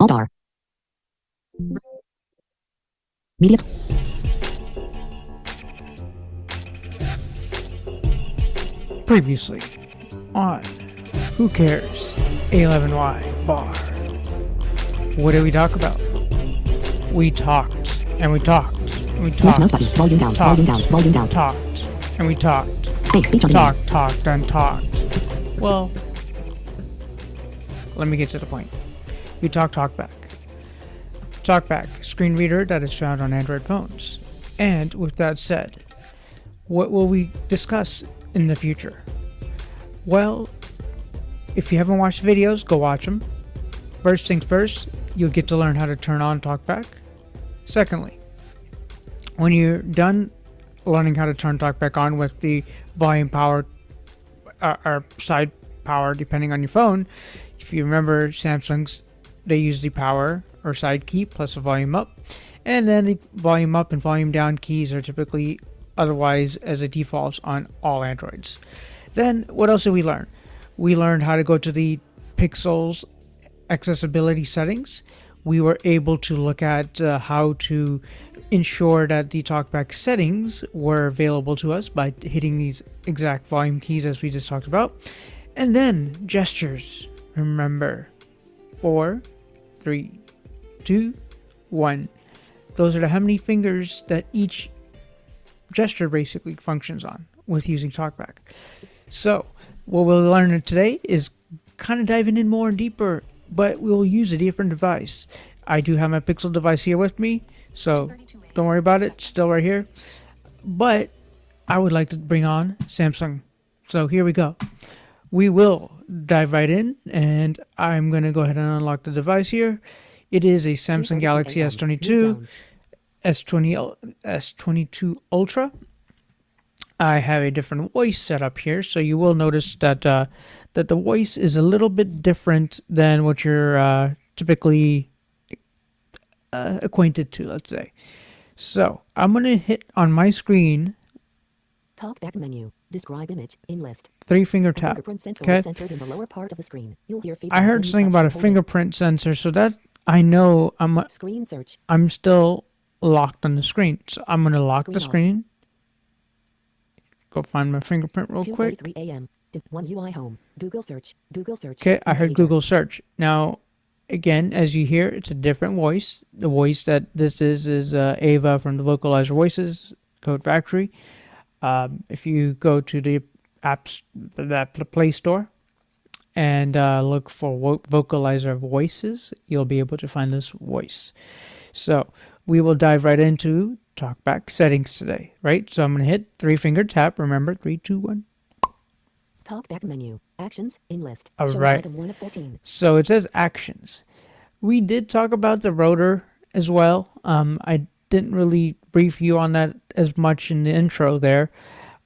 Alt-R. Media. Previously on Who Cares? A11Y Bar. What did we talk about? We talked and we talked and we Left talked. mouse button. Volume down. Talked. Volume down. Volume down. Talked and we talked. Space. Speech on demand. Talked and talked. Well, let me get to the point. We talked TalkBack. TalkBack, screen reader that is found on Android phones. And with that said, what will we discuss in the future? Well, if you haven't watched videos, go watch them. First things first, you'll get to learn how to turn on TalkBack. Secondly, when you're done learning how to turn TalkBack on with the volume power or side power, depending on your phone, if you remember Samsung's, they use the power or side key plus the volume up, and then the volume up and volume down keys are typically otherwise as a default on all Androids. Then what else did we learn? We learned how to go to the Pixels accessibility settings. We were able to look at how to ensure that the TalkBack settings were available to us by hitting these exact volume keys as we just talked about. And then gestures. Remember, 4, 3, 2, 1. Those are the how many fingers that each gesture basically functions on with using TalkBack. So what we'll learn today is kind of diving in more and deeper, but we'll use a different device. I do have my Pixel device here with me, so don't worry about it, still right here. But I would like to bring on Samsung. So here we go. We will dive right in, and I'm going to go ahead and unlock the device here. It is a Samsung Galaxy S22, S22 Ultra. I have a different voice set up here, so you will notice that that the voice is a little bit different than what you're typically acquainted to, let's say. So I'm going to hit on my screen. TalkBack menu. Describe image in list. 3-finger tap. Fingerprint sensor Okay. is centered in the lower part of the screen. You'll hear I heard something about a fingerprint sensor, so that I know Screen search. I'm still locked on the screen. So I'm going to lock Screen the off. screen. Go find my fingerprint real quick. 2:43 a.m. 1 UI home. Google search. Google search. Okay, I heard Navigator. Google search. Now, again, as you hear, it's a different voice. The voice that this is Ava from the Vocalizer Voices Code Factory. If you go to the apps, that Play Store, and look for Vocalizer Voices, you'll be able to find this voice. So we will dive right into TalkBack settings today, right? So I'm going to hit 3-finger tap. Remember, 3, 2, 1. TalkBack menu. Actions in list. All Show right. item 1 of 14. So it says actions. We did talk about the Rotor as well. I didn't really brief you on that as much in the intro there.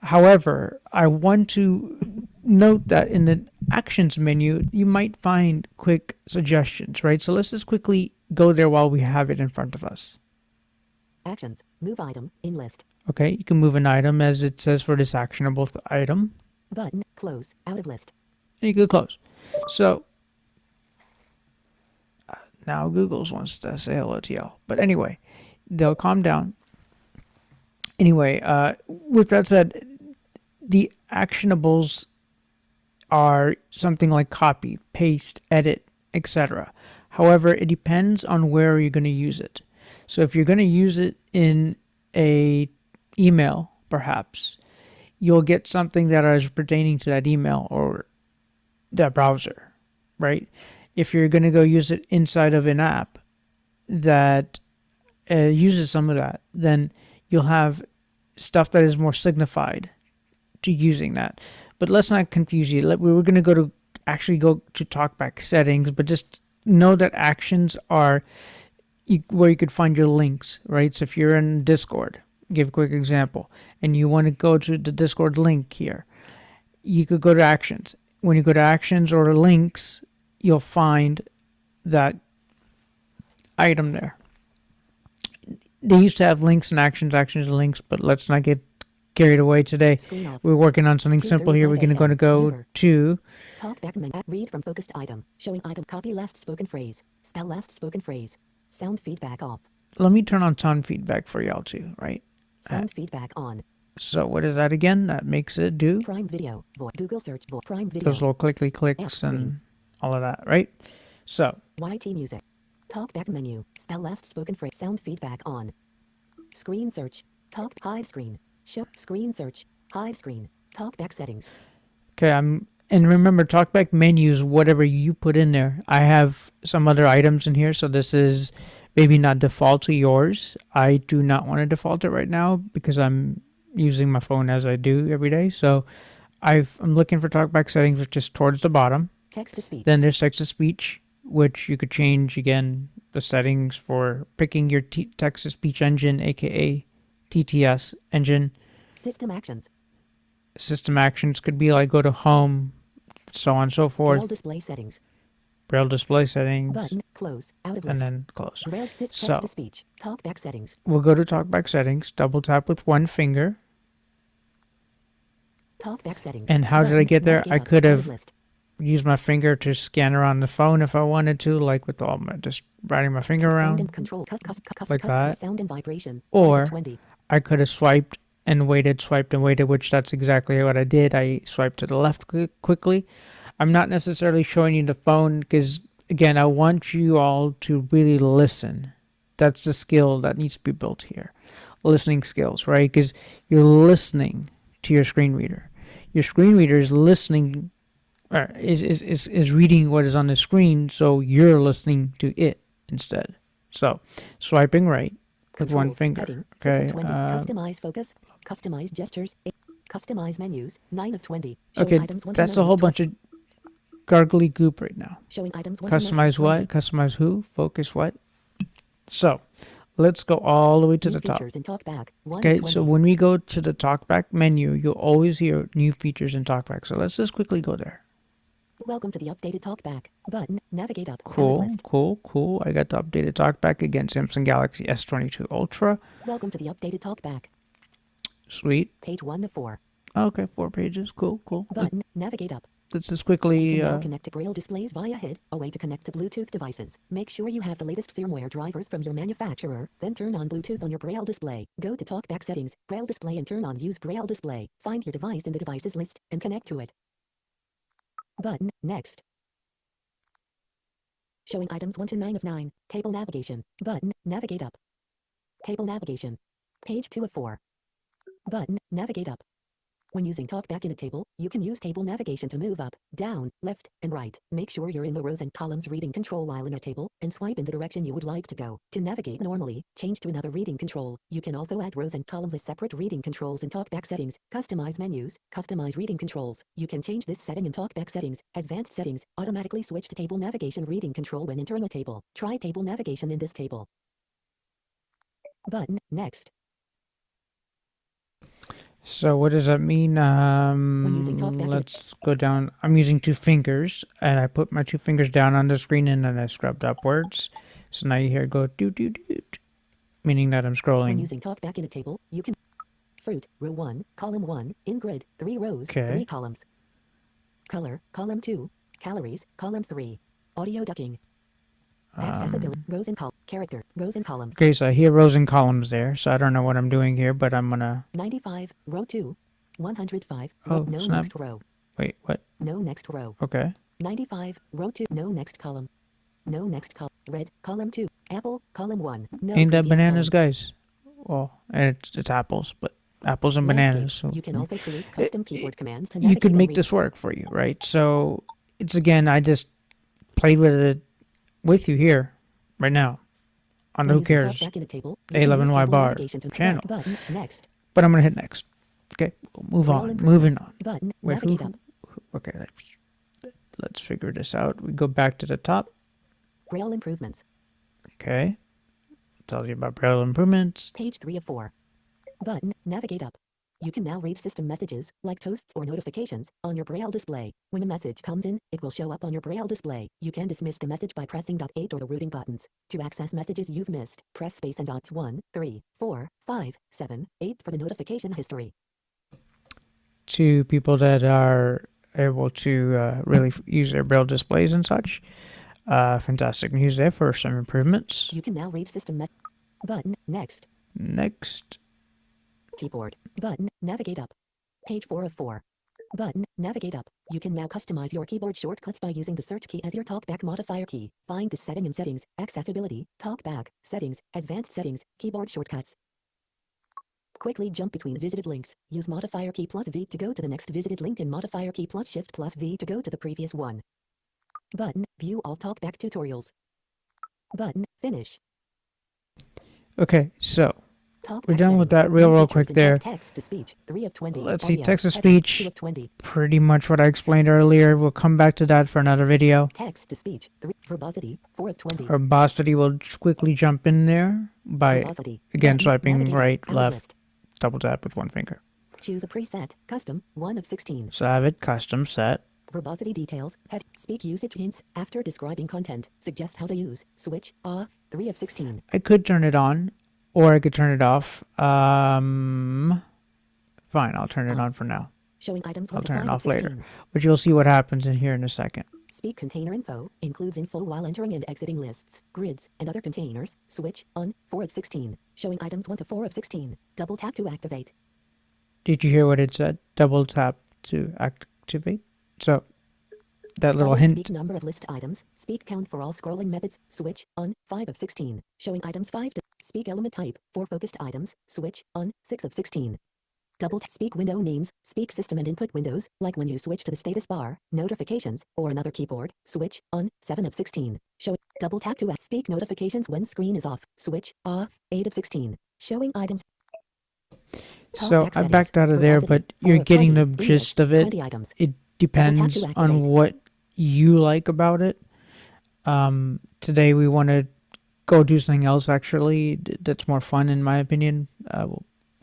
However, I want to note that in the actions menu, you might find quick suggestions, right? So let's just quickly go there while we have it in front of us. Actions. Move item in list. Okay, you can move an item as it says for this actionable item. Button. Close. Out of list. And you can close. So now Google's wants to say hello to y'all. But anyway, they'll calm down. Anyway, with that said, the actionables are something like copy, paste, edit, etc. However, it depends on where you're going to use it. So if you're going to use it in a email, perhaps, you'll get something that is pertaining to that email or that browser, right? If you're going to go use it inside of an app that uses some of that, then you'll have stuff that is more signified to using that. But let's not confuse you. We were going to go to TalkBack settings, but just know that actions are where you could find your links, right? So if you're in Discord, give a quick example, and you want to go to the Discord link here, you could go to actions. When you go to actions or links, you'll find that item there. They used to have links and actions and links, but let's not get carried away today. Screen off. We're working on something simple here. We're going to go Viewer. to TalkBack menu. Read from focused item. Showing item. Copy last spoken phrase. Spell last spoken phrase. Sound feedback off. let me turn on sound feedback for y'all too, right? Sound feedback on. So what is that again? That makes it do Prime Video. Google search for Prime Video. those little clicky clicks and all of that, right? So YT Music. TalkBack menu. Spell last spoken phrase. Sound feedback on. Screen search. Talk hide screen. Show screen search. Hide screen. TalkBack settings. okay, and remember, TalkBack menus, whatever you put in there. I have some other items in here, so this is maybe not default to yours. I do not want to default it right now because I'm using my phone as I do every day. So I'm looking for TalkBack settings, which is towards the bottom. Text to speech. Then there's text to speech, which you could change again the settings for picking your text to speech engine, aka TTS engine. System actions. System actions could be like go to home, so on and so forth. Braille display settings. Braille display settings. Button. Close. Out of And list. then close. Braille text So to speech. TalkBack settings. we'll go to TalkBack settings, double tap with one finger. TalkBack settings. And how did I get there? I could Out of have list. used my finger to scan around the phone if I wanted to, like with all my, just riding my finger Sound around and control. like that. Sound and vibration. Or 20. I could have swiped and waited, which that's exactly what I did. I swiped to the left quickly. I'm not necessarily showing you the phone because, again, I want you all to really listen. That's the skill that needs to be built here. Listening skills, right? Because you're listening to your screen reader. Your screen reader is listening, or is reading what is on the screen, so you're listening to it instead. So, swiping right with one Controls. finger. Heading. 6 Okay. of 20. Customize focus. Customize gestures. Customize menus. 9 of 20. Showing Okay, items 1 to that's 9 a whole of bunch of gargly goop right now. Showing items 1 to 9 Customize of what? 20. Customize who? Focus what? So, let's go all the way to New the top. features in TalkBack. 1 of Okay, 20. so when we go to the TalkBack menu, you'll always hear new features in TalkBack. So let's just quickly go there. Welcome to the updated TalkBack. Button. Navigate up. Out Cool, list. cool. I got the updated TalkBack again, Samsung Galaxy S22 Ultra. Welcome to the updated TalkBack. Sweet. Page 1 of 4. Okay, 4 pages. Cool. Button. Navigate up. Let's just You quickly. can now connect to Braille displays via HID, a way to connect to Bluetooth devices. Make sure you have the latest firmware drivers from your manufacturer, then turn on Bluetooth on your Braille display. Go to TalkBack settings, Braille display and turn on Use Braille display. Find your device in the devices list and connect to it. Button. Next. Showing items 1 to 9 of 9. Table navigation. Button. Navigate up. Table navigation. Page 2 of 4. Button. Navigate up. When using TalkBack in a table, you can use table navigation to move up, down, left, and right. Make sure you're in the rows and columns reading control while in a table, and swipe in the direction you would like to go. To navigate normally, change to another reading control. You can also add rows and columns as separate reading controls in TalkBack settings. Customize menus, customize reading controls. You can change this setting in TalkBack settings. Advanced settings, automatically switch to table navigation reading control when entering a table. Try table navigation in this table. Button. Next. So what does that mean? using TalkBack, Let's go down. I'm using 2 fingers, and I put my 2 fingers down on the screen, and then I scrubbed upwards. So now you hear it go do, meaning that I'm When scrolling. using TalkBack in a table, you can fruit, row 1, column 1, in grid, 3 rows, Okay. 3 columns. Color, column 2, calories, column 3. Audio ducking. Accessibility, rows and columns. Character, rows and columns. Okay, so I hear rows and columns there, so I don't know what I'm doing here, but I'm gonna 95, row 2. 105, Oh, no snap. next row. wait. What? No next row. Okay. 95, row 2, no next column. No next column. Red, column 2. Apple, column 1. No Ain't that previous bananas, column. guys? Well, it's apples, but apples and Landscape. bananas. So You can also create custom keyboard commands to you navigate could and make read. this work for you, right? So it's again, I just played with it with you here right now on the When Who using Cares TalkBack in a table, you can use A11Y table bar navigation to channel. Button. Next. But I'm gonna hit next. Okay, move Braille on. improvements. Moving on. Button. Wait, Navigate up. okay, let's figure this out. We go back to the top. Braille improvements. Okay, tells you about Braille improvements. Page 3 of 4. Button. Navigate up. You can now read system messages, like toasts or notifications, on your Braille display. When a message comes in, it will show up on your Braille display. You can dismiss the message by pressing .8 or the routing buttons. To access messages you've missed, press space and dots 1, 3, 4, 5, 7, 8 for the notification history. to people that are able to really use their Braille displays and such. Fantastic news there for some improvements. You can now read system button. Next. Next. Keyboard. Button. Navigate up. Page 4 of 4. Button. Navigate up. You can now customize your keyboard shortcuts by using the search key as your TalkBack modifier key. Find the setting in Settings, Accessibility, TalkBack, Settings, Advanced Settings, Keyboard Shortcuts. Quickly jump between visited links. Use modifier key plus V to go to the next visited link and modifier key plus Shift plus V to go to the previous one. Button. View all TalkBack tutorials. Button. Finish. Okay, so TalkBack we're done with settings. that real Features quick and there. Text to speech 3 of 20. Let's see, Audio, text to heading, speech. 2 of 20. Pretty much what I explained earlier. We'll come back to that for another video. Text to speech 3. Verbosity 4 of 20. Verbosity will quickly jump in there by, Verbosity. again, Button. swiping Navigate right, out left, list. double tap with one finger. Choose a preset. Custom 1 of 16. So I have it custom set. Verbosity details. Head. Speak usage hints after describing content. Suggest how to use. Switch off 3 of 16. I could turn it on, or I could turn it off. Fine, I'll turn it on for now. Showing items 1 I'll to turn 5 it of off 16. later. But you'll see what happens in here in a second. Speak container info. Includes info while entering and exiting lists, grids, and other containers. Switch on 4 of 16. Showing items 1 to 4 of 16. Double tap to activate. Did you hear what it said? Double tap to activate. So that little Double hint. Speak number of list items. Speak count for all scrolling methods. Switch on 5 of 16. Showing items 5 to speak element type. 4 focused items. Switch on 6 of 16. Double tap speak window names. Speak system and input windows, like when you switch to the status bar, notifications, or another keyboard. Switch on 7 of 16. Show double tap to speak notifications when screen is off. Switch off 8 of 16. Showing items. So TalkBack I backed out of there, but Verbosity, 4 you're of getting 20. the gist of it. 20 items. It depends to on activate. what you like about it. Today we want to go do something else actually that's more fun in my opinion.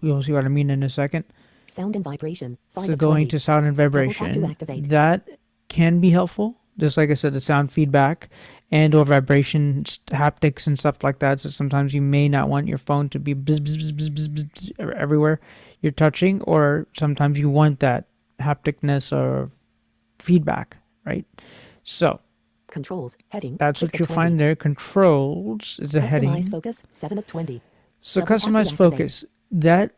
You'll see what I mean in a second. Sound and vibration. 5 So of going 20. to sound and Double tap to vibration, activate. that can be helpful. Just like I said, the sound feedback and or vibrations, haptics and stuff like that. So sometimes you may not want your phone to be bzz, bzz, bzz, bzz, bzz, everywhere you're touching, or sometimes you want that hapticness or feedback, right? So Controls. Heading. that's 6 what of you'll 20. find there. Controls is a heading. Customize focus. 7 of 20. So Double tap to customize activate. focus, that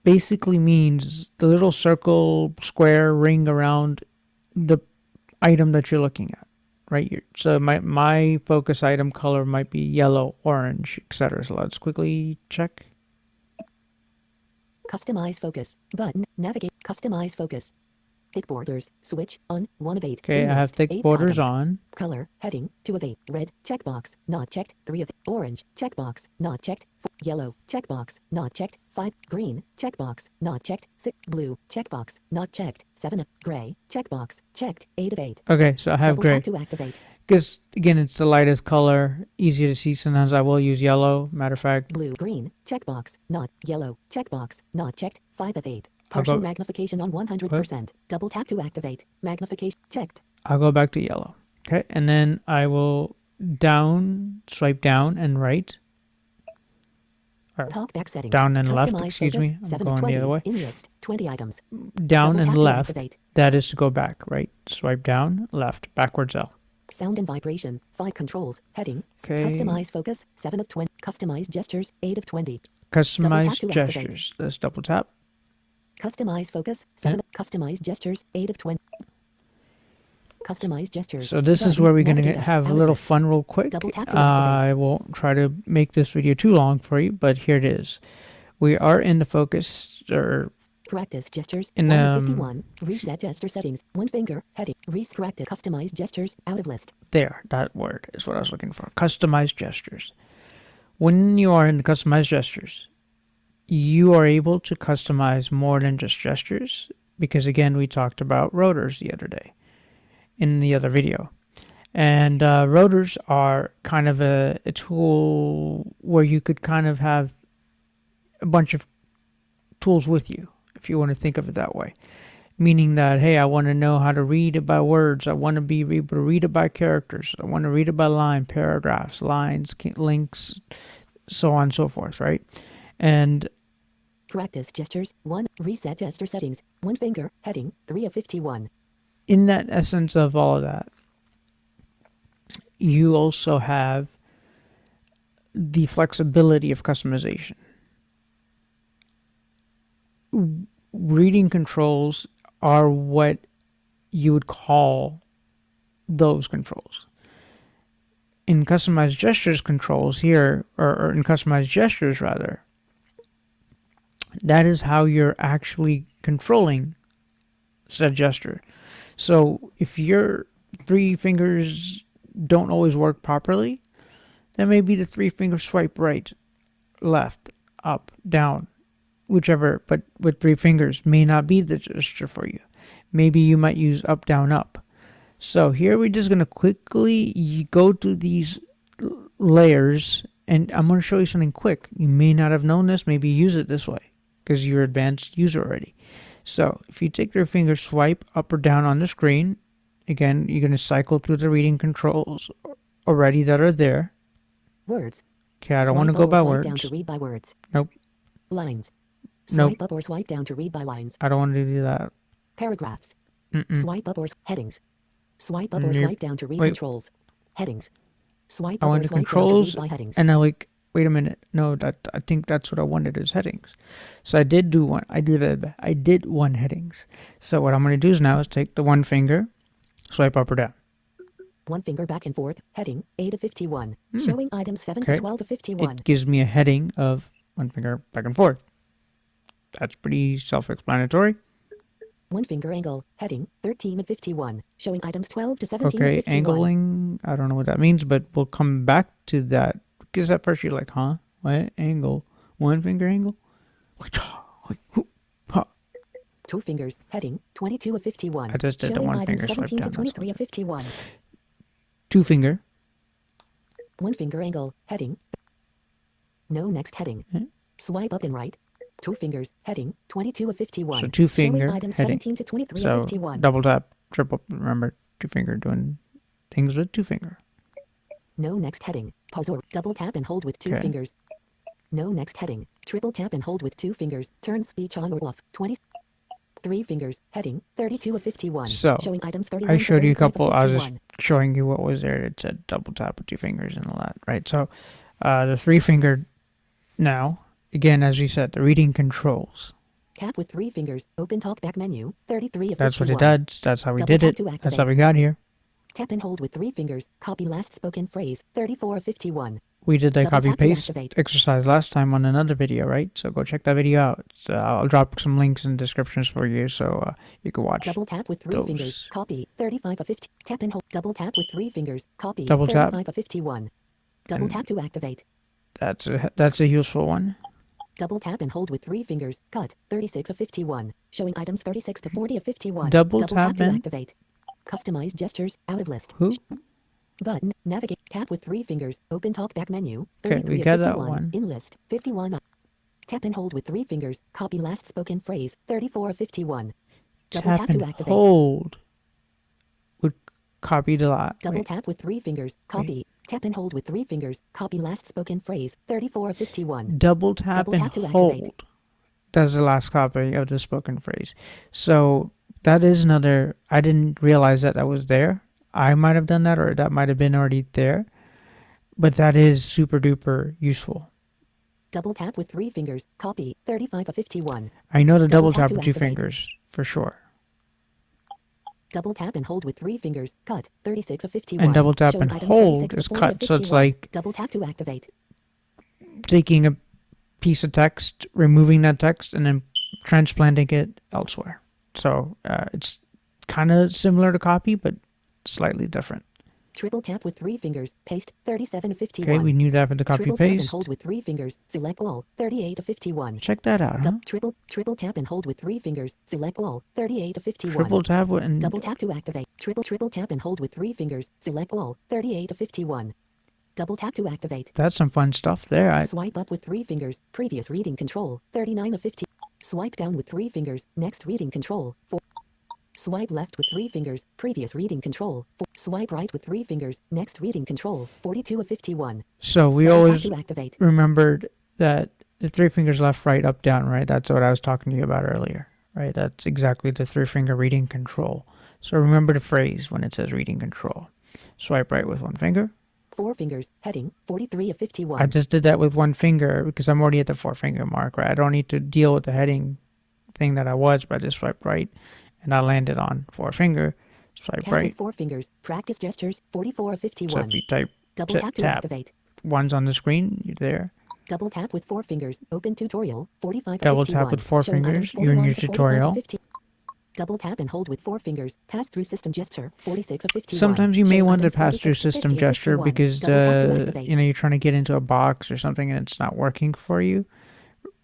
basically means the little circle, square, ring around the item that you're looking at, right? So my focus item color might be yellow, orange, etc. So let's quickly check. Customize focus. Button. Navigate. Customize focus. Thick borders. Switch on 1 of 8. Okay, In I have list, thick 8 borders items. on. Color. Heading. 2 of 8. Red. Checkbox. Not checked. 3 of 8. Orange. Checkbox. Not checked. 4. Yellow. Checkbox. Not checked. 5. Green. Checkbox. Not checked. 6. Blue. Checkbox. Not checked. 7 of gray. Checkbox. Checked. 8 of 8. Okay, so I have Double gray. tap to activate. Because, again, it's the lightest color, easy to see. Sometimes I will use yellow. Matter of fact, Blue. Green. Checkbox. Not yellow. Checkbox. Not checked. 5 of 8. I'll Partial go- magnification on 100%. Double tap to activate. Magnification checked. I'll go back to yellow. Okay, and then I will swipe down and right. TalkBack settings. Down and left, Customize excuse focus, me. I'm 7 of going 20. the other way. In list. 20 items. Down Double and tap to left, activate. that is to go back, right? Swipe down, left, backwards L. Sound and vibration. 5 controls. Heading. Okay. Customize focus. 7 of 20. Customize gestures. 8 of 20. Double Customize tap to activate. gestures. Let's double tap. Customize focus. 7 Customize gestures. 8 of 20. Customize gestures. So this is Button. where we're going to Navigate have a out little list. fun real quick. Double tap to I won't try to make this video too long for you, but here it is. We are in the focus, or Practice gestures. In, 1 of 51. Reset gesture settings. 1 finger. Heading. Practice. Customize gestures. Out of list. there, that word is what I was looking for. Customize gestures. When you are in the customize gestures, you are able to customize more than just gestures, because again, we talked about rotors the other day in the other video. And rotors are kind of a tool where you could kind of have a bunch of tools with you, if you want to think of it that way. Meaning that, hey, I want to know how to read it by words. I want to be able to read it by characters. I want to read it by line, paragraphs, lines, links, so on and so forth, right? And Practice gestures. 1. Reset gesture settings. 1 finger. Heading. 3 of 51. In that essence of all of that, you also have the flexibility of customization. Reading controls are what you would call those controls. In customized gestures controls here, or in customized gestures rather, that is how you're actually controlling said gesture. So if your 3 fingers don't always work properly, then maybe the 3 finger swipe right, left, up, down, whichever, but with 3 fingers may not be the gesture for you. Maybe you might use up, down, up. So here we're just going to quickly go to these layers, and I'm going to show you something quick. You may not have known this. Maybe use it this way because you're an advanced user already. So if you take your finger, swipe up or down on the screen, again, you're going to cycle through the reading controls already that are there. Words. Okay, I don't want to go by swipe words. down to read by words. Nope. Lines. Nope. Swipe up or swipe down to read by lines. I don't want to do that. Paragraphs. Mm-mm. Swipe up or headings. Swipe up or Nope. swipe down to read Wait. controls. Headings. Swipe I up or want the swipe controls, down to read by headings. and now wait a minute. No, I think that's what I wanted is headings. So I did one headings. So what I'm going to do is now is take the 1 finger, swipe up or down. 1 finger back and forth. Heading 8 of 51. Showing items 7 to Okay. 12 of 51. It gives me a heading of 1 finger back and forth. That's pretty self-explanatory. 1 finger angle. Heading 13 of 51. Showing items 12 to 17 Okay, of 51. angling, I don't know what that means, but we'll come back to that. Because at first you're like, huh? What? Angle? 1 finger angle? 2 fingers. Heading 22 of 51. I just did the Showing 1 items finger swipe 17 to down. 23 of 51. 2 finger. 1 finger angle. Heading. No next heading. Swipe up and right. 2 fingers. Heading 22 of 51. So 2 finger Showing items heading. 17 to 23 So of 51. double tap, triple, remember 2 finger doing things with 2 finger. No next heading. Pause or double tap and hold with 2 Okay. fingers. No next heading. Triple tap and hold with 2 fingers. Turn speech on or off. 3 fingers. Heading 32 of 51. So, Showing items 31 I to showed you a 35 of couple, I was just 51. showing you what was there. It said double tap with 2 fingers and all that, right? So the 3 finger now, again, as we said, the reading controls. Tap with 3 fingers. Open TalkBack menu. 33 of That's 51. what it does. That's how we Double did tap it. to That's how activate. we got here. Tap and hold with 3 fingers. Copy last spoken phrase. 34 of 51. We did the Double copy tap to paste activate. exercise last time on another video, right? So go check that video out. I'll drop some links in the descriptions for you so you can watch. Double tap with 3 those. fingers. Copy 35 of 50. Tap and hold. Double tap with 3 fingers. Copy Double tap. 35 of 51. Double And- tap to activate. That's a useful one. Double tap and hold with 3 fingers. Cut 36 of 51. Showing items 36 to 40 of 51. Double tap to and- activate. Customize gestures. Out of list. Who? Button. Navigate. Tap with 3 fingers. Open TalkBack menu. Okay, 33 we of got that 51. one. In list. 51. Tap and hold with 3 fingers. Copy last spoken phrase. 34 of 51. Double Tap tap to and activate. hold would copy the lot. Double Wait, tap with 3 fingers. Copy. Tap and hold with 3 fingers. Copy last spoken phrase. 34 of 51. double tap Double and tap to hold. activate. That's the last copy of the spoken phrase. So that is another. I didn't realize that was there. I might have done that, or that might have been already there. But that is super duper useful. Double tap with 3 fingers. Copy 35 of 51. I know the double Double tap tap to with 2 activate. fingers for sure. Double tap and hold with 3 fingers. Cut 36 of 51. And double tap Showing and items hold 36 to is 40 cut. of So it's 51. like Double tap to activate. taking a piece of text, removing that text, and then transplanting it elsewhere. So it's kind of similar to copy, but slightly different. Triple tap with 3 fingers. Paste 37 of 51. Okay, we knew that for the copy Triple tap and paste. hold with 3 fingers. Select all. 38 of 51. Check that out, huh? Triple tap and hold with 3 fingers. Select all. 38 of 51. Triple tap and Double tap to activate. Triple tap and hold with 3 fingers. Select all. 38 of 51. Double tap to activate. that's some fun stuff there. Swipe up with 3 fingers. Previous reading control. 39 of 50. Swipe down with 3 fingers. Next reading control. 4. Swipe left with 3 fingers. Previous reading control. 4. Swipe right with 3 fingers. Next reading control. 42 of 51. So we Double tap always to activate. remembered that The three fingers left, right, up, down, right? That's what I was talking to you about earlier, right? That's exactly the three-finger reading control. So remember the phrase when it says reading control. Swipe right with one finger. 4 fingers, heading, 43 of 51. I just did that with one finger because I'm already at the 4-finger mark, right? I don't need to deal with the heading thing that I was, but I just swipe right, and I landed on 4-finger. Swipe Tap right. with 4 fingers, practice gestures, 44 of So 51. if you type Double tap to tap, activate. one's on the screen, you're there. Double tap with 4 fingers, open tutorial, 45 of Double 51. tap with 4 Showing items fingers, you're in 41 your to 45 of tutorial. 50. Double tap and hold with 4 fingers, pass through system gesture, 46 of 51. Sometimes you may Showing want to items pass through 46 of system 50 of gesture 51. because Double tap to activate. you know, you're trying to get into a box or something and it's not working for you,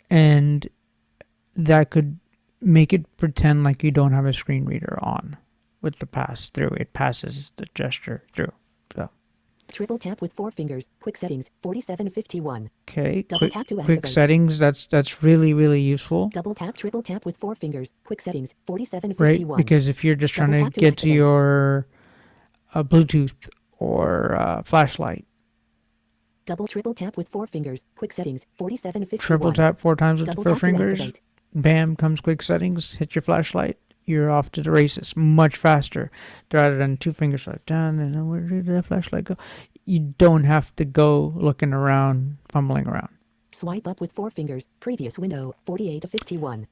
and that could make it pretend like you don't have a screen reader on with the pass through. It passes the gesture through. So Triple tap with 4 fingers, quick settings, 47 of 51. okay, Double tap to quick activate. settings. That's really useful, Double tap, triple tap with 4 fingers, quick settings, 47 of right? 51. Because if you're just trying Double to tap to get to activate. your Bluetooth or flashlight, Triple tap with 4 fingers, quick settings, 47 of 51. triple tap 4 times with the Double 4 tap to fingers. activate. Bam, comes quick settings. Hit your flashlight. You're off to the races much faster rather than 2 fingers swipe down and where did that flashlight go? You don't have to go looking around, fumbling around. Swipe up with 4 fingers, previous window, 48 of 51.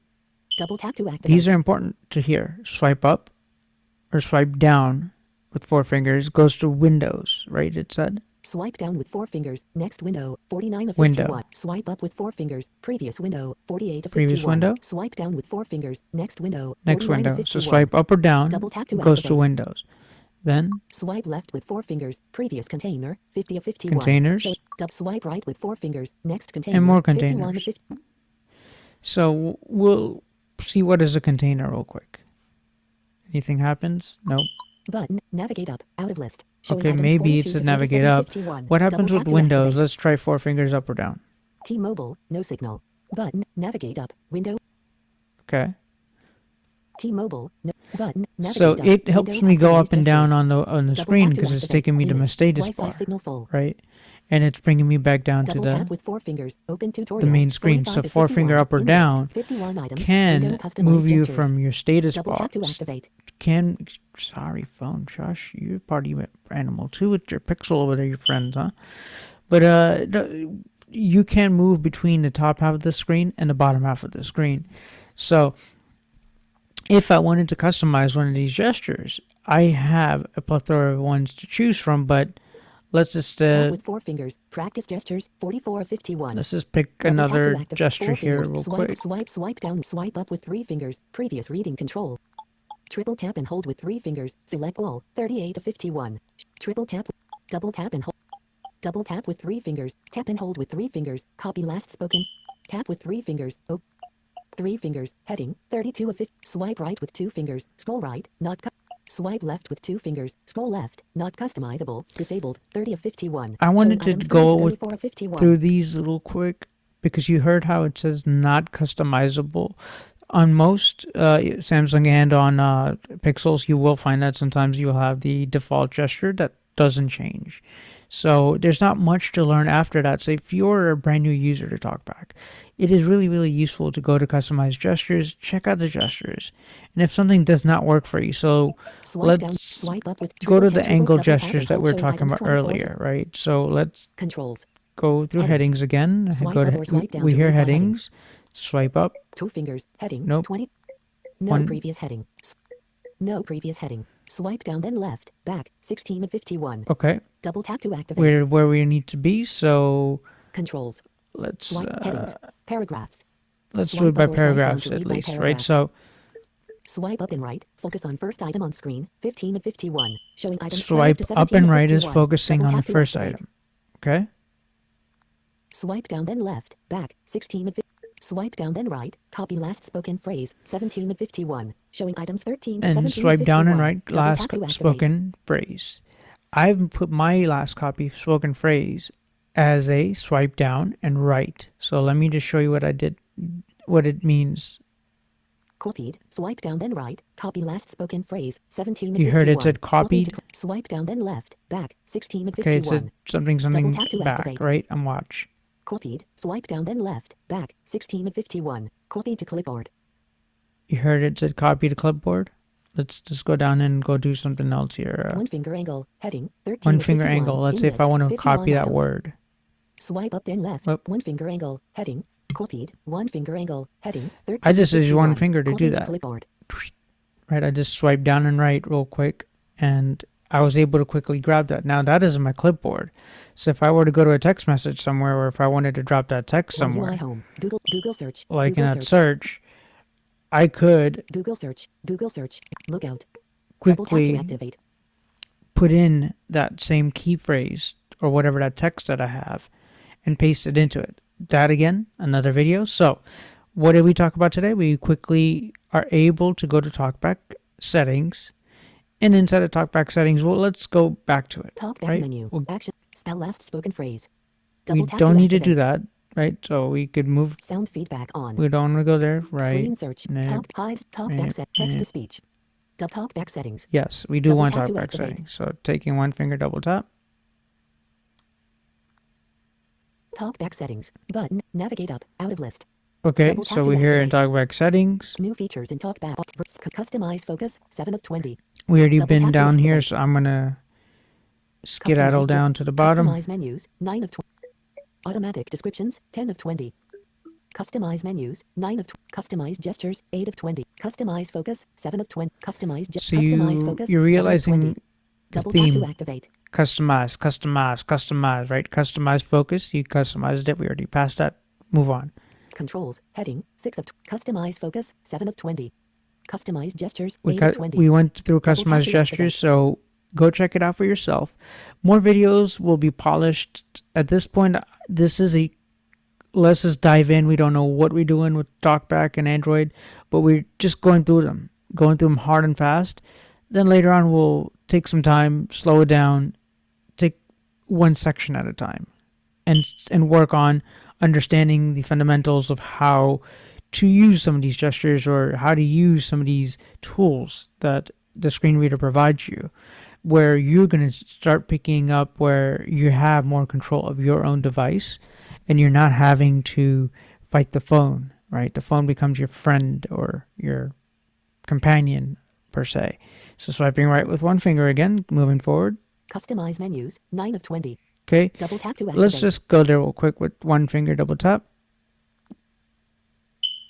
Double tap to activate. These are important to hear. Swipe up or swipe down with 4 fingers goes to Windows, right? It said. Swipe down with 4 fingers, next window, 49 of Window. 51. Swipe up with 4 fingers, previous window, 48 of 51. Previous window. Swipe down with 4 fingers, next window, Next 49 of window. So 51. swipe up or down Double tap to goes to activate. Windows. Then Swipe left with 4 fingers, previous container, 50 of 51. containers Swipe right with 4 fingers, next container, and more 51 of containers. 50. So we'll see what is a container real quick. Anything happens? Nope. Button, navigate up, out of list. Showing Okay, items maybe 42 it's a to navigate 47 up. 51. What happens Double with tap to Windows? activate. Let's try 4 fingers up or down. T-Mobile, no signal. Button, navigate up, window. Okay. T-Mobile, no button, navigate So up, it helps window, me go customized up and down gestures. on the Double screen tap to because it's activate. taking me to my Image. status Wi-Fi bar, signal full. right? And it's bringing me back down to Double tap the with 4 fingers, open tutorial. main screen. 45 So to 4 finger 51. up or In list, down 51 items. can Window customized move you gestures. from your status Double bar. tap to activate. Sorry, phone, Josh. You're a party animal too with your pixel over there, your friends, huh? But you can move between the top half of the screen and the bottom half of the screen. So if I wanted to customize one of these gestures, I have a plethora of ones to choose from, but let's just Tap with 4 fingers, practice gestures, 44 of 51. let's just pick Double tap to another activate. gesture 4 here fingers, real swipe, quick. swipe down, swipe up with 3 fingers, previous reading control. Triple tap and hold with 3 fingers, select all, 38 of 51. Triple tap, double tap and hold. Double tap with 3 fingers, tap and hold with 3 fingers, copy last spoken. Tap with 3 fingers, 3 fingers, heading, 32 of 50. Swipe right with 2 fingers, scroll right, not swipe left with 2 fingers, scroll left, not customizable, disabled, 30 of 51. I wanted to Showing items go 34 of 51. through these little quick because you heard how it says not customizable. On most Samsung and on Pixels, you will find that sometimes you'll have the default gesture that doesn't change. So there's not much to learn after that. So if you're a brand new user to TalkBack, it is really useful to go to customize gestures, check out the gestures. And if something does not work for you, so Swipe down, let's swipe up with go to triple the tap, angle double tap, gestures and that hold, we're showing talking items about 24 earlier, right? So let's Controls. go through headings again. Swipe Go up to, or swipe down we to hear read by headings. Swipe up. 2 fingers, heading, Nope. 20. No One. previous heading. No previous heading. Swipe down then left, back, 16 of 51. Okay. Double tap to activate. We're where we need to be. So Controls. let's Swipe headings. Paragraphs. let's do Swipe it by up or swipe down paragraphs to at read by least, right? paragraphs. So Swipe up and right. Focus on first item on screen. 15 of 51. Showing items 12 swipe to up 17 and of right is 51. focusing Double on the tap to first activate. item. Okay. Swipe down then left, back, 16 of 50. Swipe down then right. Copy last spoken phrase. 17 of 51. Showing items 13 to 17 And of swipe 51. down and right. Double Last tap to activate. spoken phrase. I've put my last copy spoken phrase as a swipe down and right. So let me just show you what I did, what it means. Copied. Swipe down then right. Copy last spoken phrase. 17 of You 51. heard it said Copy copied. to swipe down then left. Back. 16 of Okay, 51. it said something Double tap to back, activate. right? And watch. Copied. Swipe down then left. Back. 16 of 51. Copy to clipboard. You heard it said copy to clipboard? Let's just go down and go do something else here. One finger angle. Heading. 13 One of finger 51. angle. Let's In say if I list, want to 51 copy that items. word. Swipe up then left. Oop. One finger angle. Heading. Copied. One finger angle. Heading. 13 I just of use one 51. finger to do Copy that. clipboard. Right, I just swipe down and right real quick, and I was able to quickly grab that. Now that is my clipboard. So if I were to go to a text message somewhere, or if I wanted to drop that text One UI somewhere, home. Google search. like Google in that search, I could Google search. Google search. Lookout. Double tap to quickly activate. put in that same key phrase or whatever that text that I have and paste it into it. That again, another video. So what did we talk about today? We quickly are able to go to TalkBack settings, and inside of TalkBack settings, well, let's go back to it. TalkBack right? menu. Well, Action. Spell last spoken phrase. we Double tap don't need to activate. do that, right? So we could move. Sound feedback on. We don't want to go there, right? Screen search. Nope. TalkBack Nope. set. Text to Nope. speech. TalkBack settings. Yes, we do Double want tap to TalkBack activate. settings. So taking one finger, double tap. TalkBack settings. Button. Navigate up. Out of list. Okay, Double tap so to we're here in activate. TalkBack settings. New features in TalkBack. Customize focus. 7 of 20. We already Double been tap to down here, activate. so I'm gonna skedaddle Customize down to the bottom. Customize menus. 9 of 20. Automatic descriptions. 10 of 20. Customize menus. 9 of 20. Customize gestures. 8 of 20. Customize focus. 7 of 20. Customize So customize you, focus. you're 7 of realizing 20. the Double tap to theme. activate. Customize, customize, customize, right? Customize focus. You customized it. We already passed that. Move on. Controls. Heading. 6 of customize focus. 7 of 20. Customize gestures. We 8 cut. of 20. We went through Double tap customized to gestures, activate. so go check it out for yourself. More videos will be polished. At this point, this is a let's just dive in. We don't know what we're doing with TalkBack and Android, but we're just going through them hard and fast. Then later on, we'll take some time, slow it down, take one section at a time, and work on understanding the fundamentals of how to use some of these gestures or how to use some of these tools that the screen reader provides you, where you're going to start picking up where you have more control of your own device and you're not having to fight the phone, right? The phone becomes your friend or your companion per se. So swiping right with one finger again, moving forward. Customize menus. 9 of 20. Okay, Double tap to activate. let's just go there real quick with one finger, double tap.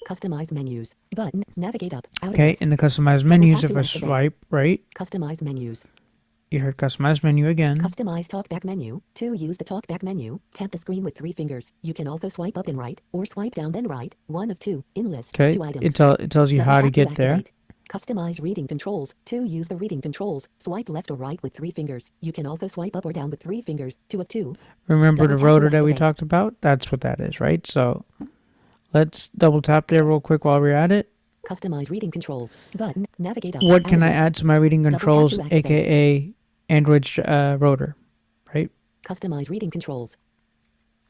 Customize menus. Button. Navigate up. Out of Okay, list. in the customized Double menus, tap if to I activate. swipe right, Customize menus. you heard customize menu again. Customize TalkBack menu. To use the TalkBack menu, tap the screen with 3 fingers. You can also swipe up and right, or swipe down then right. 1 of 2. In list. Okay, 2 items. it tells you Double how to tap get there. activate. Customize reading controls. To use the reading controls, swipe left or right with 3 fingers. You can also swipe up or down with 3 fingers. 2 of 2. Remember Double the tap to rotor that we activate. talked about? That's what that is, right? So let's double tap there real quick while we're at it. Customize reading controls. Button. Navigate up. What Out can of I list. add to my reading Double tap to controls, activate. aka Android's rotor, right? Customize reading controls.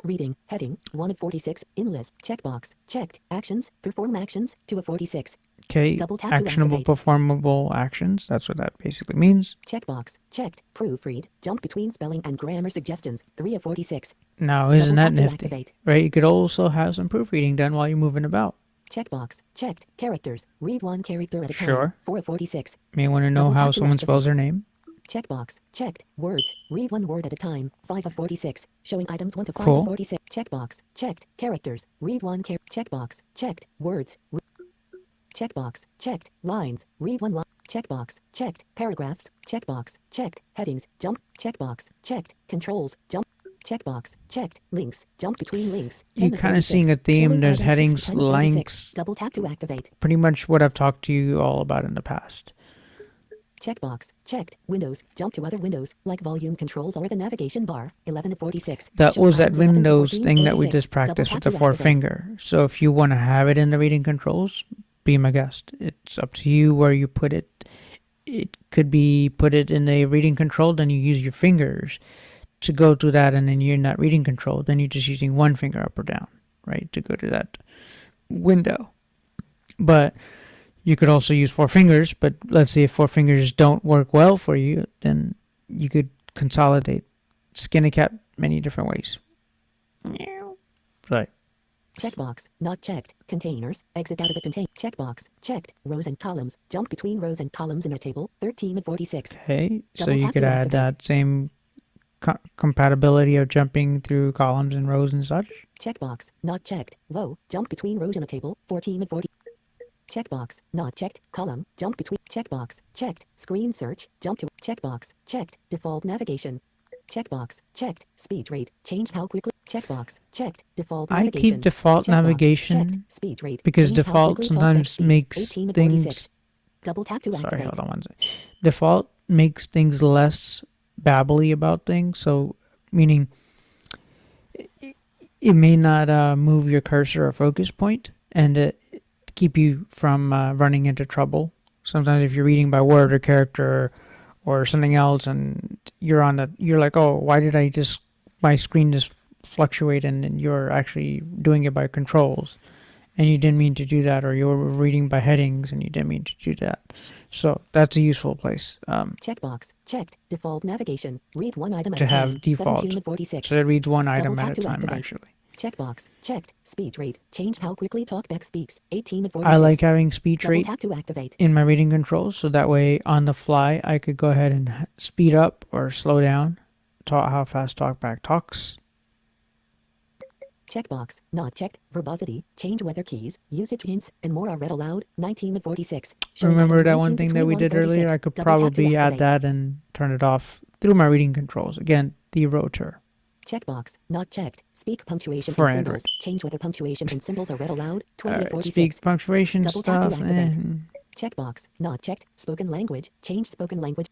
Reading. Heading. 1 of 46. In list. Checkbox. Checked. Actions. Perform actions. 2 of 46. Okay, Double tap to actionable, activate. performable actions. That's what that basically means. Checkbox. Checked. Proofread. Jump between spelling and grammar suggestions. 3 of 46. Now, isn't Double that tap to nifty? activate. Right? You could also have some proofreading done while you're moving about. Checkbox. Checked. Characters. Read 1 character at a time. Sure. 4 of 46. May want to know Double how tap to someone activate. spells their name. Checkbox. Checked. Words. Read 1 word at a time. 5 of 46. Showing items 1 to 5 Cool. of 46. Checkbox. Checked. Characters. Read 1 checkbox. Checked. Words. Checkbox. Checked. Lines. Read 1 line. Checkbox. Checked. Paragraphs. Checkbox. Checked. Headings. Jump. Checkbox. Checked. Controls. Jump. Checkbox. Checked. Links. Jump between links. 10 You're of kind of 46. seeing a theme. Showing There's items 6 headings, to 10 of 46. links, Double tap to activate. pretty much what I've talked to you all about in the past. Checkbox. Checked. Windows. Jump to other windows, like volume controls or the navigation bar. 11 of 46. That Show was that items 11 to Windows 14, thing that we 46. just Double practiced tap with the to 4 activate. finger. So if you want to have it in the reading controls, be my guest. It's up to you where you put it. It could be put it in a reading control, then you use your fingers to go to that, and then you're in that reading control. Then you're just using one finger up or down, right, to go to that window. But you could also use 4 fingers, but let's say if 4 fingers don't work well for you, then you could consolidate, skin a cat many different ways. Right. Checkbox, not checked. Containers, exit out of the contain. Checkbox, checked. Rows and columns, jump between rows and columns in a table, 13 of 46. Okay, so Double you tap could to add activate. that same compatibility of jumping through columns and rows and such. Checkbox, not checked. Row, jump between rows in a table, 14 of 40. Checkbox, not checked. Column, jump between. Checkbox, checked. Screen search, jump to. Checkbox, checked. Default navigation. Checkbox, checked. Speech rate, changed how quickly. Checkbox, checked. Default I navigation. keep default Checkbox, navigation checked. Speech rate, because changed how default quickly. TalkBack sometimes speeds, makes 18 of things. 46. Double tap to Sorry, activate. hold on one second. Default makes things less babbly about things. So, meaning it may not move your cursor or focus point and keep you from running into trouble. Sometimes if you're reading by word or character or something else and you're like, oh, why did my screen just fluctuate, and you're actually doing it by controls and you didn't mean to do that, or you were reading by headings and you didn't mean to do that. So that's a useful place. Checkbox, checked. Default navigation. Read one item at To a time. have default. 17 of 46. So it reads one item Double at tap a to time, activate. actually. Checkbox, checked. Speech rate, changed how quickly TalkBack speaks, 18 of 46. I like having speech Double rate tap to activate. in my reading controls, so that way on the fly I could go ahead and speed up or slow down how fast TalkBack talks. Checkbox, not checked. Verbosity, change weather keys, usage hints, and more are read aloud, 19 of 46. Remember items that 19 one to thing that we 21 did of 46. earlier? I could Double tap to probably add activate. that and turn it off through my reading controls. Again, the Rotor. Checkbox, not checked. Speak punctuation For and Android. symbols. Change whether punctuation and symbols are read aloud, 20 of Alright, 46. speak punctuation Double tap to stuff. activate. Checkbox, not checked. Spoken language, change spoken language.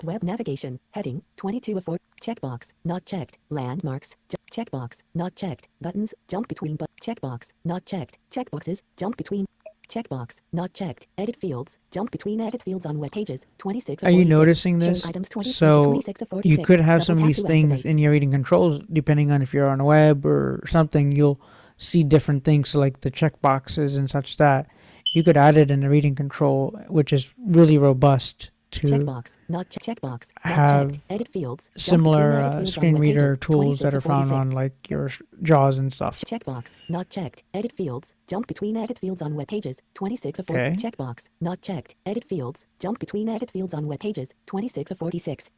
Web navigation, heading, 22 of 4. Checkbox, not checked. Landmarks, checkbox, not checked. Buttons, jump between checkbox, not checked. Checkboxes, jump between. Checkbox, not checked. Edit fields, jump between edit fields on web pages, 26 of 46. Are you noticing this? Show items 20 to So 26 of 46. you could have Double some of tap these to things activate. in your reading controls, depending on if you're on a web or something, you'll see different things, so like the checkboxes and such that you could add it in the reading control, which is really robust to Checkbox, not checkbox, not have checked. Edit fields, jump between edit similar fields on screen web reader pages, tools 26 that are of found 46. on like your JAWS and stuff. Checkbox, not checked. Edit fields, jump between edit fields on web pages, 26 of 40. Okay. Checkbox, not checked. Edit fields, jump between edit fields on web pages, 26 of 46.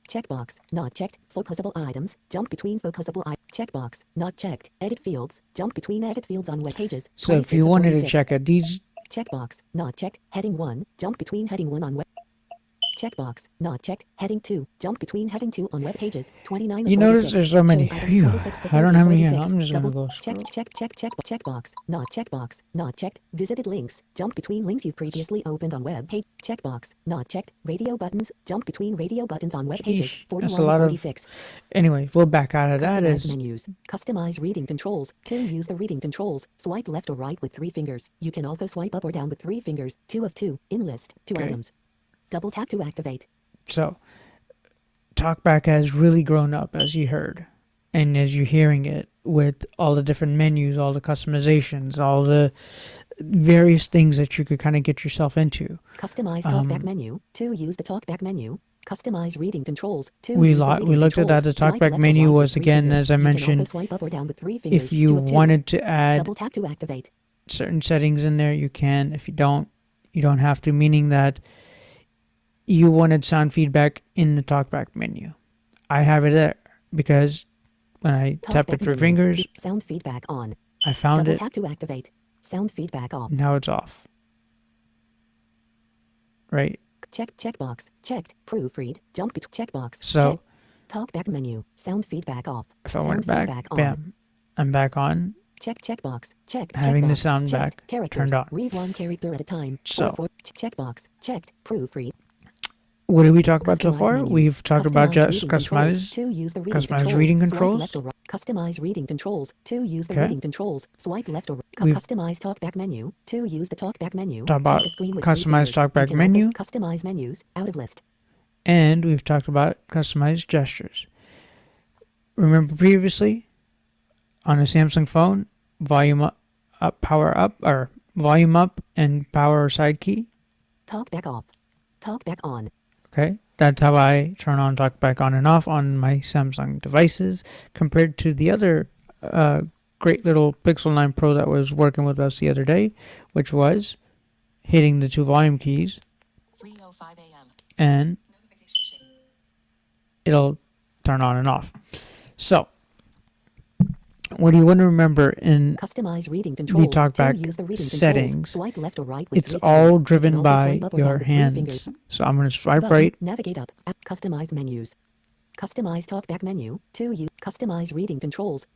Checkbox, not checked. Focusable items, jump between focusable items. Checkbox, not checked. Edit fields, jump between edit fields on web pages, So if 26 you of wanted to 46. check it, these Checkbox, not checked. Heading 1, jump between heading 1 on web. Checkbox, not checked. Heading 2, jump between heading 2 on web pages, 29 of you 46. notice there's so many. Show items Phew, 26 to I don't 30 have of any here. 46. I'm just gonna Double go scroll. checkbox, not checkbox, not checked. Visited links, jump between links you've previously opened on web page. Checkbox, not checked. Radio buttons, jump between radio buttons on web pages, Sheesh, 41 that's a of lot of. 46. Anyway, we'll back out of that. Customize Is menus. Customize reading controls. To use the reading controls, swipe left or right with 3 fingers. You can also swipe up or down with 3 fingers. 2 of 2. In list. 2 Okay. items. Double tap to activate. so. TalkBack has really grown up, as you heard, and as you're hearing it, with all the different menus, all the customizations, all the various things that you could kind of get yourself into. Customize TalkBack menu. To use the TalkBack menu. Customize reading controls. To We use the lo- reading we looked at that. controls, The swipe TalkBack left or menu right with was, 3 again, fingers. as I You can mentioned, also swipe up or down with 3 fingers. if you 2 of 2. wanted to add Double tap to activate. certain settings in there, you can. If you don't have to, meaning that you wanted sound feedback in the TalkBack menu. I have it there because when I tap TalkBack it 3 menu. fingers, Sound feedback on. I found Double it. tap to activate. Sound feedback off. Now it's off. Right? Checkbox, checked. Proofread, jump between checkbox. So TalkBack menu, sound feedback off. if I sound went back, feedback on. bam, I'm back on. Checkbox, checked. Having the checkbox, sound checked. back Characters, turned on. Read 1 character at a time. So Checkbox, checked. Proofread. what did we talk about so Customize far? menus. We've talked about Customize just reading controls. customize. To use the reading Customize controls, reading swipe controls. left or right. Customize reading controls. To use the Okay. reading controls, swipe left or right. We've- Customize TalkBack menu. To use the TalkBack menu, Talk about tap the screen with 3 customize fingers. TalkBack You can also menu. customize menus out of list. And we've talked about customized gestures. Remember previously on a Samsung phone, volume up, power up, or volume up and power side key. TalkBack off. TalkBack on. Okay, that's how I turn on TalkBack on and off on my Samsung devices compared to the other great little Pixel 9 Pro that was working with us the other day, which was hitting the 2 volume keys, 3:05 a.m. and it'll turn on and off. So, what do you want to remember in Customize reading the controls. TalkBack To use the reading settings? controls, swipe left or right with It's 3 all fingers. You driven can also by swipe up or your down with 3 hands. fingers. So I'm going to swipe Button, right. Navigate up. Customize menus. Customize TalkBack menu. To use customize reading controls.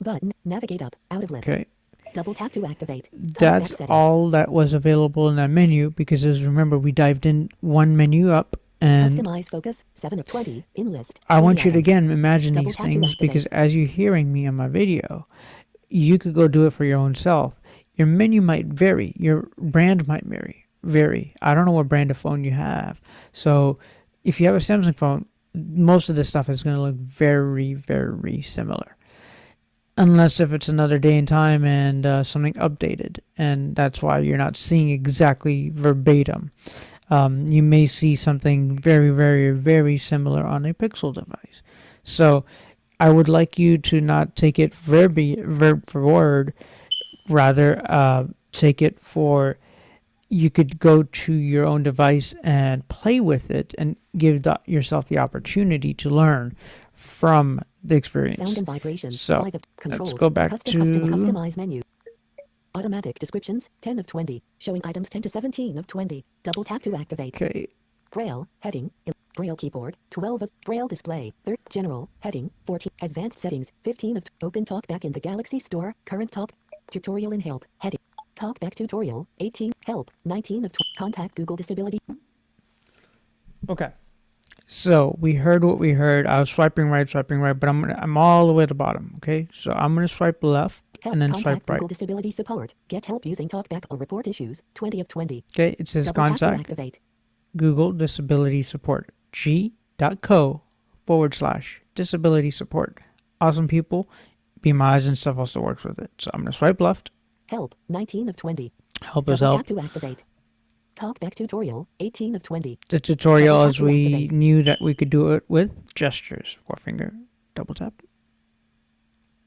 Button, navigate up. Out of list. Okay. Double tap to activate. TalkBack That's settings. all that was available in that menu, because as remember, we dived in one menu up, and Customize focus 7 of 20 in list. I 20 want you to items. again imagine Double these tap to things, activate. because as you're hearing me on my video, you could go do it for your own self. Your menu might vary. Your brand might vary. I don't know what brand of phone you have. So if you have a Samsung phone, most of this stuff is going to look very, very similar. Unless if it's another day and time and something updated. And that's why you're not seeing exactly verbatim. You may see something very, very, very similar on a Pixel device. So I would like you to not take it verb for word, rather take it for, you could go to your own device and play with it and give yourself the opportunity to learn from the experience. Sound and vibrations. So 5 of controls. let's go back Customize menu. Automatic descriptions 10 of 20. Showing items 10 to 17 of 20. Double tap to activate. Okay. Braille heading. Braille keyboard 12 of Braille display. General heading 14. Advanced settings 15 of open TalkBack in the Galaxy Store. Current talk tutorial in help heading. TalkBack tutorial 18. Help 19 of contact Google Disability. Okay. So we heard what we heard. I was swiping right, but I'm all the way at the bottom. Okay. So I'm gonna swipe left Help and then contact swipe right. Google Disability Support. Get help using TalkBack or report issues 20 of 20. Okay. It says Double tap to contact activate. Google Disability Support. g.co/disability support. Awesome people. Be My Eyes and stuff also works with it. So I'm gonna swipe left. Help 19 of 20. Help us Double help. tap to activate. TalkBack tutorial 18 of 20. The tutorial, Double tap as to we activate. knew that we could do it with gestures. Forefinger, double tap.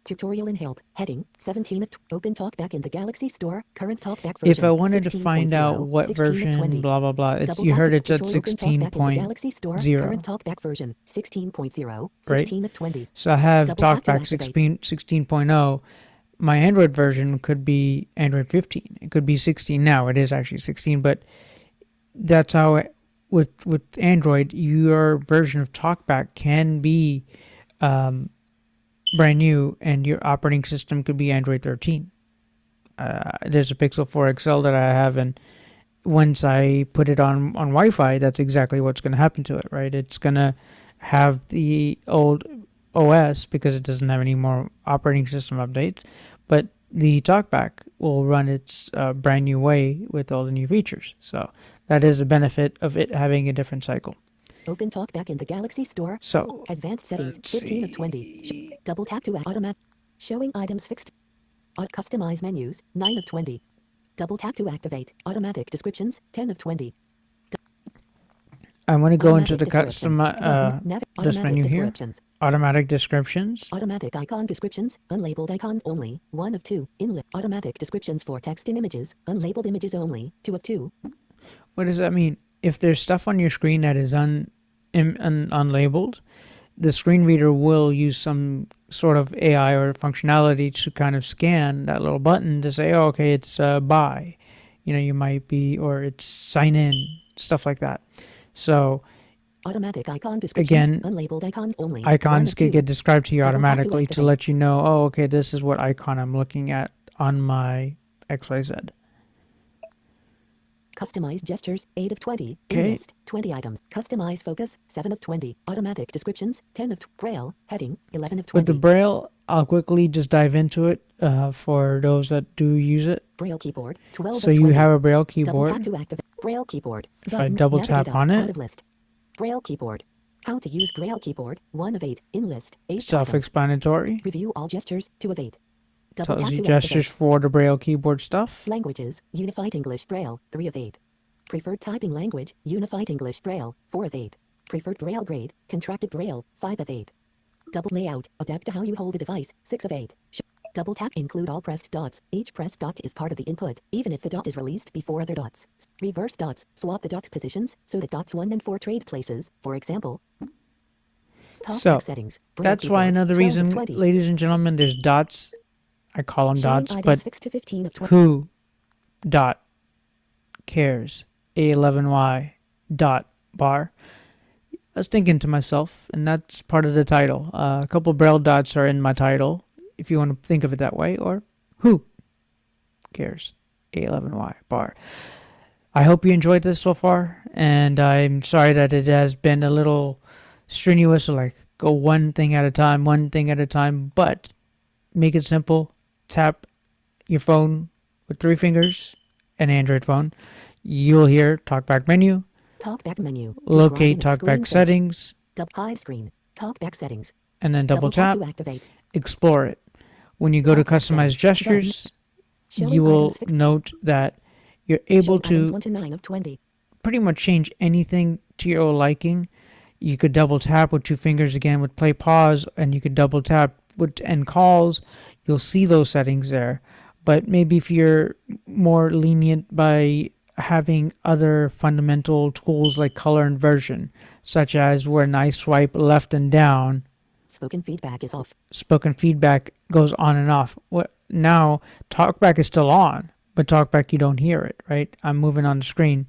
Tutorial in help heading 17 of open TalkBack in the Galaxy Store. Current TalkBack version. If I wanted to 16.0, find out what 16 of version, 20. blah blah blah, Double you tap heard to it said tutorial open TalkBack in the 16.0. Galaxy Store. Current TalkBack version 16.0, 16 of 20. So I have Double tap to TalkBack activate. 16.0. My Android version could be Android 15. It could be 16 now. It is actually 16, but that's how with Android, your version of TalkBack can be brand new, and your operating system could be Android 13. There's a Pixel 4 XL that I have, and once I put it on Wi-Fi, that's exactly what's going to happen to it, right? It's going to have the old OS because it doesn't have any more operating system updates, but the TalkBack will run its brand new way with all the new features. So that is a benefit of it having a different cycle. Open TalkBack in the Galaxy Store. So Advanced settings let's 15 of see. 20. Double tap to automatic. Showing items fixed. Customize menus 9 of 20. Double tap to activate. Automatic descriptions 10 of 20. I'm going to go into Automatic the descriptions. this Automatic menu here. descriptions. Automatic descriptions. Automatic icon descriptions. Unlabeled icons only. 1 of 2. Inlet. Automatic descriptions for text and images. Unlabeled images only. 2 of 2. What does that mean? If there's stuff on your screen that is unlabeled, the screen reader will use some sort of AI or functionality to kind of scan that little button to say, oh, okay, it's buy. You might be, or it's sign in, stuff like that. So Automatic icon descriptions. again, Unlabeled icons only. icons can get described to you Double tap to automatically to activate. let you know, oh, okay, this is what icon I'm looking at on my XYZ. Customize gestures 8 of 20. Okay. List 20 items. Customize focus 7 of 20. Automatic descriptions 10 of Braille heading 11 of 20. With the Braille, I'll quickly just dive into it for those that do use it. Braille keyboard 12 So of you 20. have a Braille Double tap keyboard. to activate Braille keyboard. If I Button, double navigate tap up, on out it, of list. Braille keyboard. How to use Braille keyboard 1 of 8. In list 8 items. self-explanatory. Review all gestures 2 of 8. Double Tells tap you to gestures activate. for the Braille keyboard stuff. Languages Unified English Braille 3 of 8. Preferred typing language Unified English Braille 4 of 8. Preferred Braille grade Contracted Braille 5 of 8. Double layout adapt to how you hold a device 6 of 8. Double tap include all pressed dots. Each pressed dot is part of the input, even if the dot is released before other dots. Reverse dots. Swap the dot positions so that dots 1 and 4 trade places. For example, So, TalkBack settings. Braille that's why keyboard, another 12 of reason, 20. ladies and gentlemen, there's dots. I call them Showing dots, items but 6 to 15 of 20. who dot cares? A11Y dot bar. I was thinking to myself, and that's part of the title. A couple Braille dots are in my title, if you want to think of it that way, or who cares? A11Y bar. I hope you enjoyed this so far, and I'm sorry that it has been a little strenuous, like go one thing at a time, but make it simple. Tap your phone with 3 fingers, an Android phone. You'll hear TalkBack menu, TalkBack menu. locate Describing a scrolling TalkBack search. settings, Hide screen. TalkBack settings. and then double tap, to activate. explore it. When you go to TalkBack customize settings. gestures, Showing you will items 6 note that you're able showing items to 1 to 9 of 20. pretty much change anything to your own liking. You could double tap with 2 fingers again with play pause, and you could double tap with end calls. You'll see those settings there. But maybe if you're more lenient by having other fundamental tools like color inversion, such as when I swipe left and down, Spoken feedback is off. spoken feedback goes on and off. Now, TalkBack is still on, but TalkBack you don't hear it, right? I'm moving on the screen.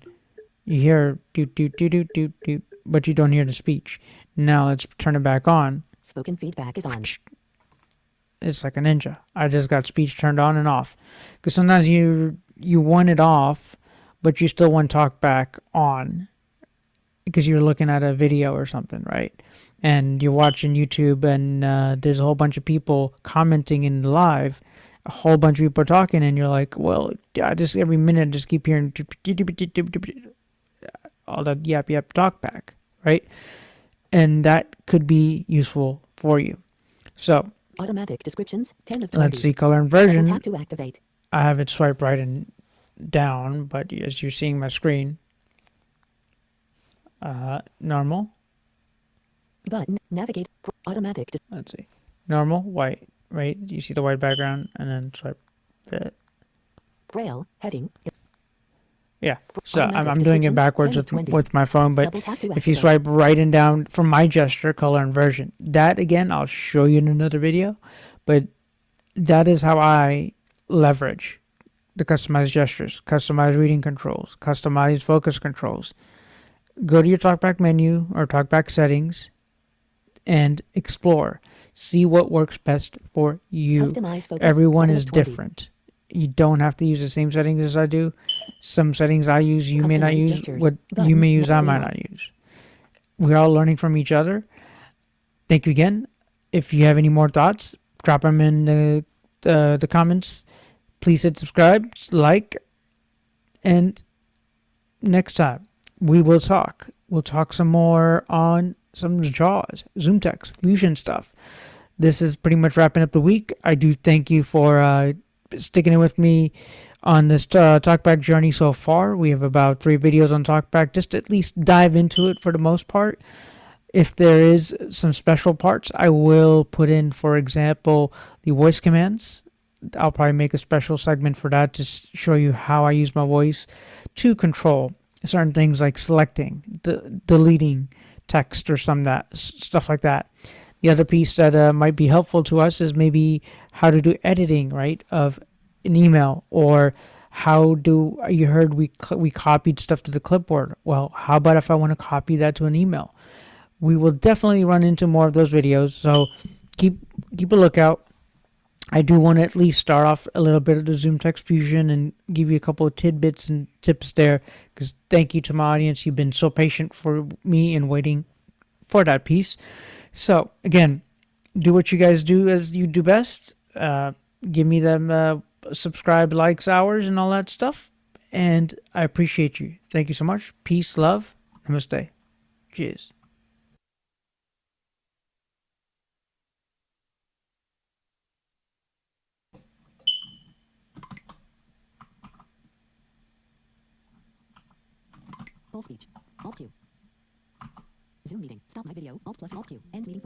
You hear doot, doot, doot, doot, doot, doot, but you don't hear the speech. Now let's turn it back on. Spoken feedback is on. It's like a ninja. I just got speech turned on and off. Because sometimes you want it off, but you still want TalkBack on. Because you're looking at a video or something, right? And you're watching YouTube, and there's a whole bunch of people commenting in the live. A whole bunch of people are talking, and you're like, well, I just every minute just keep hearing all that yap TalkBack, right? And that could be useful for you. So Automatic descriptions 10 of 20. let's see color Double inversion. tap to activate. I have it swipe right and down, but as you're seeing my screen, normal. Button. Navigate. Automatic. Let's see, normal white, right? You see the white background, and then swipe that. Braille. Heading. Yeah. So I'm Automatic doing it descriptions, backwards 10 of 20. with my phone, but Double tap to if you activate. swipe right and down from my gesture, color inversion. That again, I'll show you in another video, but that is how I leverage the customized gestures, customized reading controls, customized focus controls. Go to your TalkBack menu or TalkBack settings and explore. See what works best for you. Customize focus. Everyone 7 is of 20. different. You don't have to use the same settings as I do. Some settings I use, you may not Customized use. gestures. What you Button. may use, I Screen might off. not use. We're all learning from each other. Thank you again. If you have any more thoughts, drop them in the comments. Please hit subscribe, like, and next time we will talk. We'll talk some more on some JAWS, Zoom text, Fusion stuff. This is pretty much wrapping up the week. I do thank you for sticking it with me on this TalkBack journey so far. We have about 3 videos on TalkBack, just to at least dive into it for the most part. If there is some special parts, I will put in, for example, the voice commands. I'll probably make a special segment for that to show you how I use my voice to control certain things like selecting, deleting text or stuff like that. The other piece that might be helpful to us is maybe how to do editing, right, of an email, or how do you heard we copied stuff to the clipboard. Well, how about if I want to copy that to an email? We will definitely run into more of those videos, so keep a lookout. I do want to at least start off a little bit of the Zoom Text Fusion and give you a couple of tidbits and tips there, because thank you to my audience. You've been so patient for me and waiting for that piece. So, again, do what you guys do as you do best. Give me them subscribe, likes, hours, and all that stuff. And I appreciate you. Thank you so much. Peace, love, namaste. Cheers. Full speech. Alt Q. Zoom meeting. Stop my video. Alt plus Alt Q. End meeting.